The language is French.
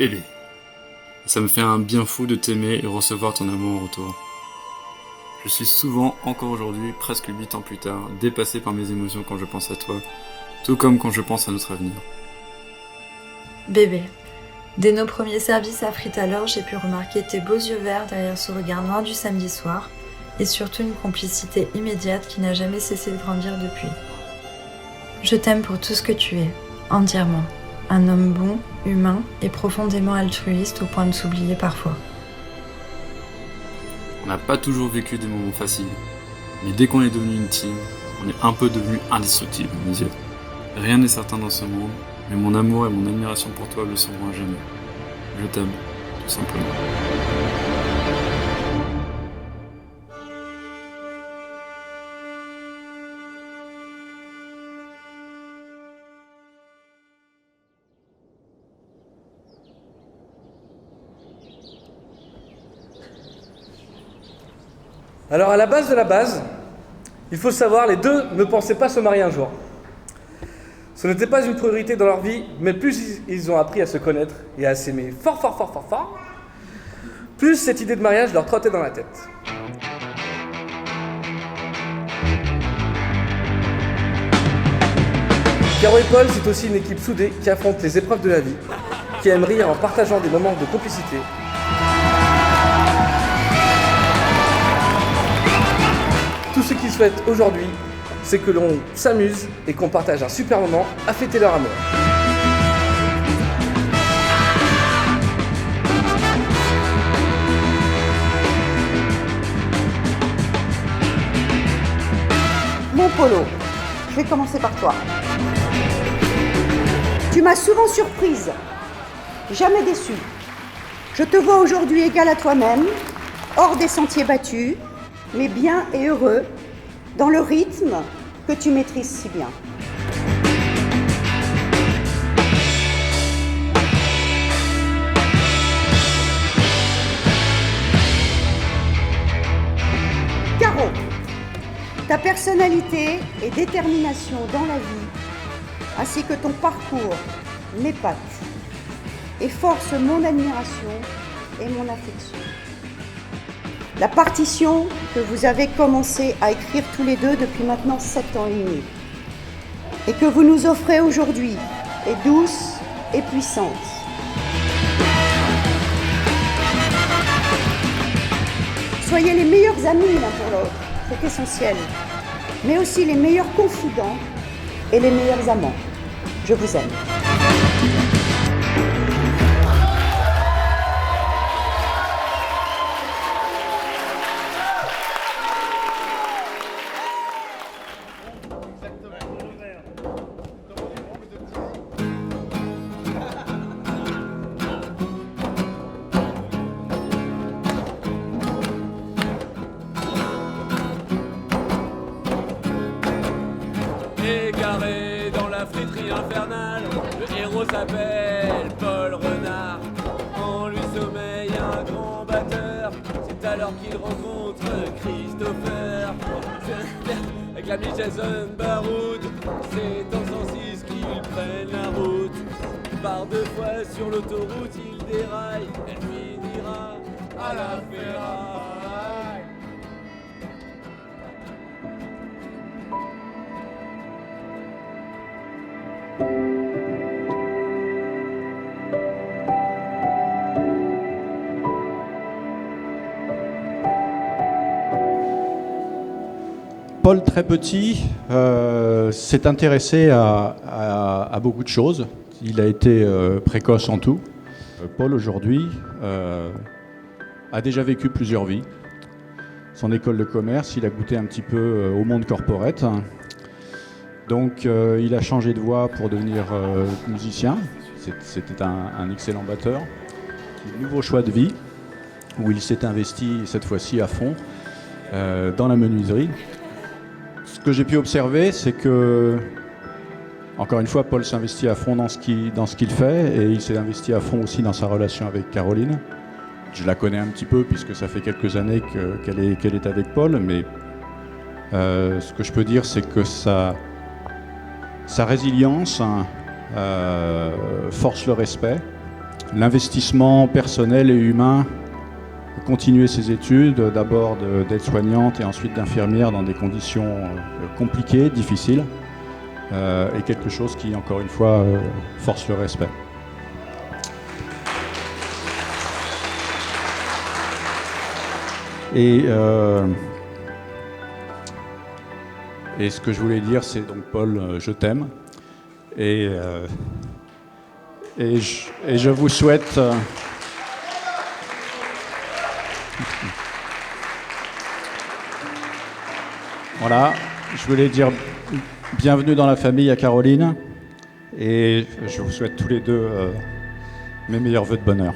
bébé. Ça me fait un bien fou de t'aimer et recevoir ton amour en retour. Je suis souvent, encore aujourd'hui, presque 8 ans plus tard, dépassé par mes émotions quand je pense à toi, tout comme quand je pense à notre avenir. Bébé, dès nos premiers services à Fritalor, j'ai pu remarquer tes beaux yeux verts derrière ce regard noir du samedi soir, et surtout une complicité immédiate qui n'a jamais cessé de grandir depuis. Je t'aime pour tout ce que tu es, entièrement. Un homme bon, humain et profondément altruiste au point de s'oublier parfois. On n'a pas toujours vécu des moments faciles, mais dès qu'on est devenu une team, on est un peu devenu indestructible à mes yeux. Rien n'est certain dans ce monde, mais mon amour et mon admiration pour toi le seront à jamais. Je t'aime, tout simplement. Alors à la base de la base, il faut savoir, les deux ne pensaient pas se marier un jour. Ce n'était pas une priorité dans leur vie, mais plus ils ont appris à se connaître et à s'aimer fort, plus cette idée de mariage leur trottait dans la tête. Caro et Paul, c'est aussi une équipe soudée qui affronte les épreuves de la vie, qui aime rire en partageant des moments de complicité. Tout ce qu'ils souhaitent aujourd'hui, c'est que l'on s'amuse et qu'on partage un super moment à fêter leur amour. Mon Polo, je vais commencer par toi. Tu m'as souvent surprise, jamais déçue. Je te vois aujourd'hui égal à toi-même, hors des sentiers battus, mais bien et heureux, dans le rythme que tu maîtrises si bien. Caro, ta personnalité et détermination dans la vie, ainsi que ton parcours, m'épatent et force mon admiration et mon affection. La partition que vous avez commencé à écrire tous les deux depuis maintenant 7 ans et demi et que vous nous offrez aujourd'hui est douce et puissante. Soyez les meilleurs amis l'un pour l'autre, c'est essentiel, mais aussi les meilleurs confidents et les meilleurs amants. Je vous aime. Égaré dans la friterie infernale, le héros s'appelle Paul Renard. En lui sommeille un grand batteur, c'est alors qu'il rencontre Christopher. Avec l'ami Jason Baroud, c'est en 106 qu'ils prennent la route. Par 2 fois sur l'autoroute, il déraille, elle finira à la ferraille. Paul, très petit, s'est intéressé à beaucoup de choses. Il a été précoce en tout. Paul, aujourd'hui, a déjà vécu plusieurs vies. Son école de commerce, il a goûté un petit peu au monde corporate. Donc, il a changé de voie pour devenir musicien. C'était un excellent batteur. Nouveau choix de vie, où il s'est investi cette fois-ci à fond dans la menuiserie. Ce que j'ai pu observer, c'est que, encore une fois, Paul s'investit à fond dans ce qu'il fait, et il s'est investi à fond aussi dans sa relation avec Caroline. Je la connais un petit peu, puisque ça fait quelques années qu'elle est avec Paul, mais ce que je peux dire, c'est que sa résilience force le respect, l'investissement personnel et humain, continuer ses études, d'abord d'aide-soignante et ensuite d'infirmière dans des conditions compliquées, difficiles, et quelque chose qui, encore une fois, force le respect. Et ce que je voulais dire, c'est donc Paul, je t'aime. Et je vous souhaite... Voilà, je voulais dire bienvenue dans la famille à Caroline. Et je vous souhaite tous les deux mes meilleurs vœux de bonheur.